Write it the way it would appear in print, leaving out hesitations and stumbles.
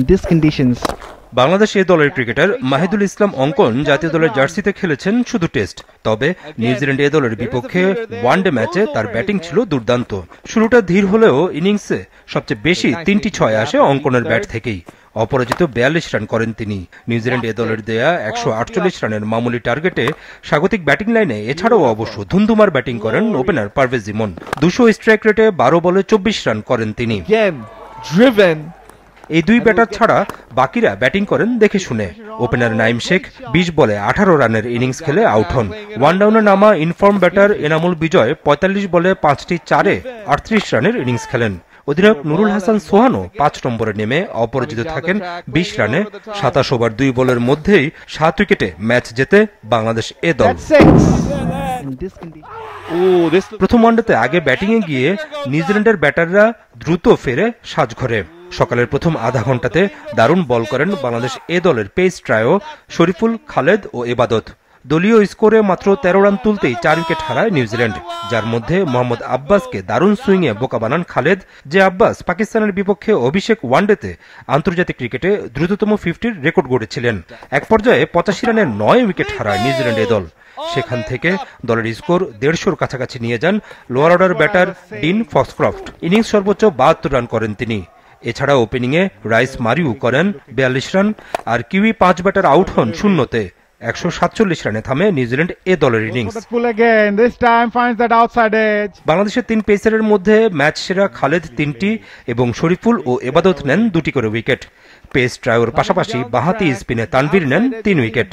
these conditions. Bangladesh এ দলের cricketer Mahidul ইসলাম অঙ্কন জাতীয় দলের জার্সিতে খেলেছেন শুধু টেস্ট। তবে নিউজিল্যান্ড এ দলের বিপক্ষে ওয়ানডে ম্যাচে তার ব্যাটিং ছিল দুর্দান্ত। শুরুটা ধীর হলেও ইনিংসে সবচেয়ে বেশি 3টি 6 আসে অঙ্কনের ব্যাট থেকেই। অপরাজিত 42 রান করেন তিনি। নিউজিল্যান্ড এ দলের দেয়া 148 রানের মামুলি টার্গেটে স্বাগতিক ব্যাটিং লাইনে এছাড়াও অবশ্য ধুমধুমার ব্যাটিং করেন ওপেনার পারভেজ ইমন। 200 স্ট্রাইক রেটে 12 বলে 24 রান করেন তিনি। এই দুই ব্যাটার ছাড়া বাকিরা ব্যাটিং করেন দেখে শুনে। ওপেনার নাইম শেখ 20 বলে 18 রানের ইনিংস খেলে আউট হন। ওয়ান ডাউনে নামা ইনফর্ম ব্যাটার এনামুল বিজয় 45 বলে 5টি 4-এ 38 রানের ইনিংস খেলেন। অধিনায়ক নুরুল হাসান সোহানও 5 নম্বরে নেমে অপরাজিত থাকেন 20 রানে। 27 ওভার 2 বলের মধ্যেই 7 উইকেটে ম্যাচ জেতে বাংলাদেশ এ দল। প্রথম ওয়ানডেতে আগে ব্যাটিংয়ে গিয়ে নিউজিল্যান্ডের ব্যাটাররা দ্রুত ফেরে সাজঘরে। সকালের প্রথম আধা ঘন্টাতে দারুণ বল করেন বাংলাদেশ এ দলের পেস ট্রায়ো শরীফুল, খালেদ ও এবাদত। দলীয় স্কোরে মাত্র 13 রান তুলতেই 4 উইকেট হারায় নিউজিল্যান্ড, যার মধ্যে মোহাম্মদ আব্বাসকে দারুণ সুইংয়ে বোকা বানান খালেদ। যে আব্বাস পাকিস্তানের বিপক্ষে অভিষেক ওয়ানডেতে আন্তর্জাতিক ক্রিকেটে দ্রুততম 50-র রেকর্ড গড়েছিলেন। এক পর্যায়ে 85 রানে 9 উইকেট হারায় নিউজিল্যান্ড এ দল। সেখান থেকে দলের স্কোর 150-র কাছাকাছি নিয়ে যান lower order batter dean Foxcroft. Innings সর্বোচ্চ 72 রান করেন তিনি। এছাড়া ওপেনিংয়ে রাইস মারিউ করেন 42 রান, আর কিউই 5 ব্যাটার আউট হন শূন্যতে। 147 রানে থামে নিউজিল্যান্ড এ দলের ইনিংস। বাংলাদেশের 3 পেসারের মধ্যে ম্যাচ সেরা খালেদ 3টি এবং শরীফুল ও এবাদত নেন 2টি করে উইকেট। পেস ট্রায়োর পাশাপাশি বাঁহাতি স্পিনে তানভীর নেন 3 উইকেট।